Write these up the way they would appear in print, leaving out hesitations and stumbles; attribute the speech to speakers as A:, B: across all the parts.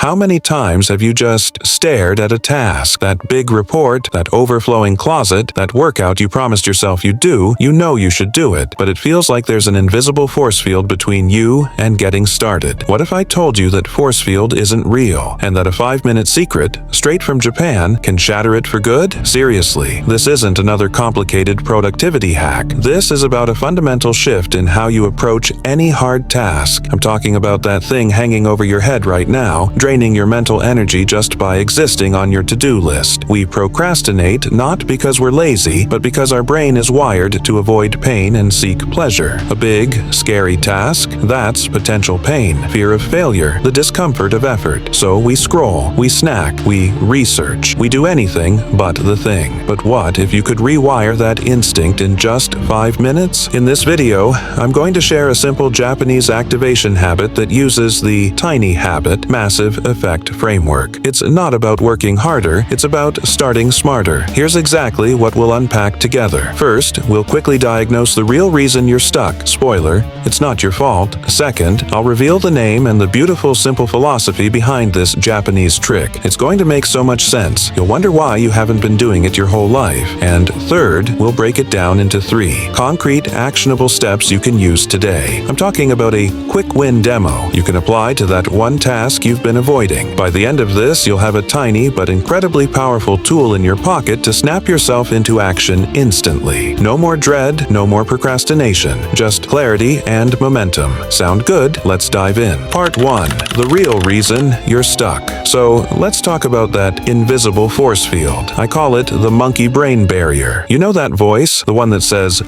A: How many times have you just stared at a task, that big report, that overflowing closet, that workout you promised yourself you'd do? You know you should do it, but it feels like there's an invisible force field between you and getting started. What if I told you that force field isn't real, and that a 5-minute secret, straight from Japan, can shatter it for good? Seriously, this isn't another complicated productivity hack. This is about a fundamental shift in how you approach any hard task. I'm talking about that thing hanging over your head right now, draining your mental energy just by existing on your to-do list. We procrastinate not because we're lazy, but because our brain is wired to avoid pain and seek pleasure. A big, scary task? That's potential pain, fear of failure, the discomfort of effort. So we scroll, we snack, we research, we do anything but the thing. But what if you could rewire that instinct in just 5 minutes? In this video, I'm going to share a simple Japanese activation habit that uses the tiny habit, massive effect framework. It's not about working harder, it's about starting smarter. Here's exactly what we'll unpack together. First, we'll quickly diagnose the real reason you're stuck. Spoiler, it's not your fault. Second, I'll reveal the name and the beautiful simple philosophy behind this Japanese trick. It's going to make so much sense. You'll wonder why you haven't been doing it your whole life. And third, we'll break it down into 3 concrete, actionable steps you can use today. I'm talking about a quick win demo you can apply to that one task you've been avoiding. By the end of this, you'll have a tiny but incredibly powerful tool in your pocket to snap yourself into action instantly. No more dread, no more procrastination, just clarity and momentum. Sound good? Let's dive in. Part 1. The real reason you're stuck. So let's talk about that invisible force field. I call it the monkey brain barrier. You know that voice? The one that says,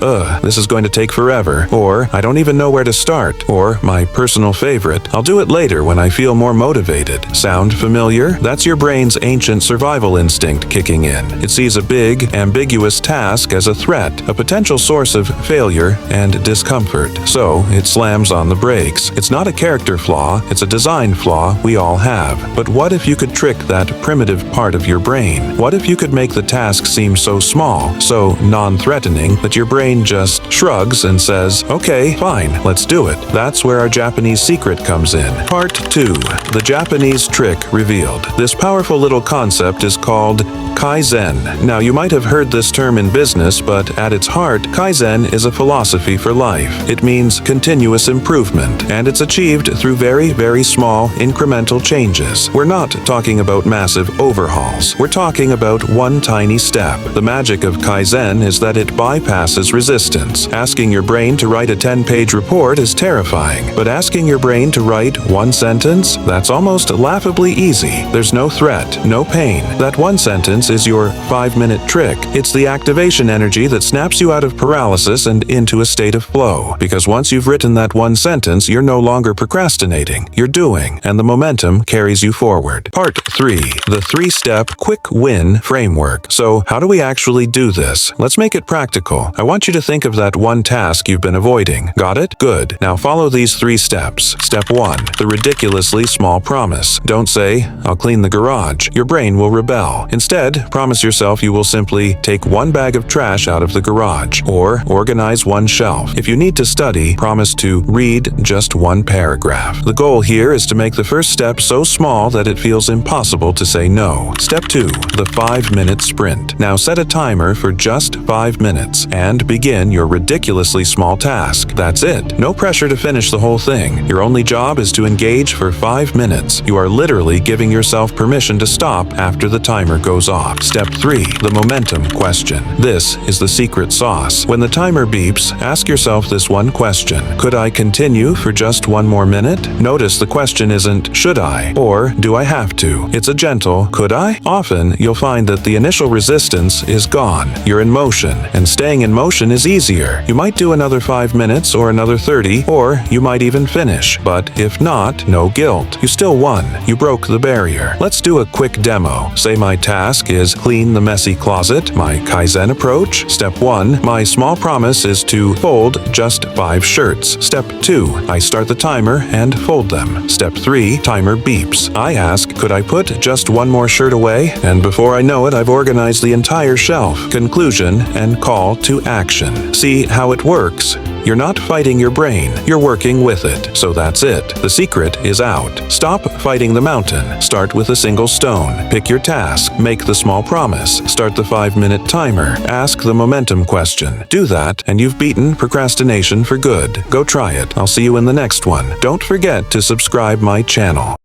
A: this is going to take forever, or I don't even know where to start, or my personal favorite, I'll do it later when I feel more motivated. Sound familiar? That's your brain's ancient survival instinct kicking in. It sees a big, ambiguous task as a threat, a potential source of failure and discomfort. So it slams on the brakes. It's not a character flaw, it's a design flaw we all have. But what if you could trick that primitive part of your brain? What if you could make the task seem so small, so non-threatening, that your brain just shrugs and says, okay, fine, let's do it. That's where our Japanese secret comes in. Part 2. The Japanese trick revealed. This powerful little concept is called Kaizen. Now, you might have heard this term in business, but at its heart, Kaizen is a philosophy for life. It means continuous improvement, and it's achieved through very, very small, incremental changes. We're not talking about massive overhauls. We're talking about one tiny step. The magic of Kaizen is that it bypasses resistance. Asking your brain to write a 10-page report is terrifying, but asking your brain to write one sentence? That's almost laughably easy. There's no threat, no pain. That one sentence is your 5-minute trick. It's the activation energy that snaps you out of paralysis and into a state of flow. Because once you've written that one sentence, you're no longer procrastinating. You're doing, and the momentum carries you forward. Part 3. The 3-step quick win framework. So how do we actually do this? Let's make it practical. I want you to think of that one task you've been avoiding. Got it? Good. Now follow these 3 steps. Step 1. The ridiculously small promise. Don't say, I'll clean the garage. Your brain will rebel. Instead, promise yourself you will simply take 1 bag of trash out of the garage, or organize 1 shelf. If you need to study, promise to read just 1 paragraph. The goal here is to make the first step so small that it feels impossible to say no. Step 2. The 5-minute sprint. Now set a timer for just 5 minutes and begin your ridiculously small task. That's it. No pressure to finish the whole thing. Your only job is to engage for 5 minutes. You are literally giving yourself permission to stop after the timer goes off. Step 3. The momentum question. This is the secret sauce. When the timer beeps, ask yourself this one question. Could I continue for just 1 more minute? Notice the question isn't, should I? Or, do I have to? It's a gentle, could I? Often, you'll find that the initial resistance is gone. You're in motion, and staying in motion is easier. You might do another 5 minutes or another 30, or you might even finish. But if not, no guilt. You still won. You broke the barrier. Let's do a quick demo. Say my task is clean the messy closet. My Kaizen approach. Step 1. My small promise is to fold just 5 shirts. Step 2. I start the timer and fold them. Step 3. Timer beeps. I ask, could I put just 1 more shirt away? And before I know it, I've organized the entire shelf. Conclusion and call to action. See how it works? You're not fighting your brain, you're working with it. So that's it. The secret is out. Stop fighting the mountain. Start with a single stone. Pick your task. Make the small promise. Start the 5-minute timer. Ask the momentum question. Do that, and you've beaten procrastination for good. Go try it. I'll see you in the next one. Don't forget to subscribe my channel.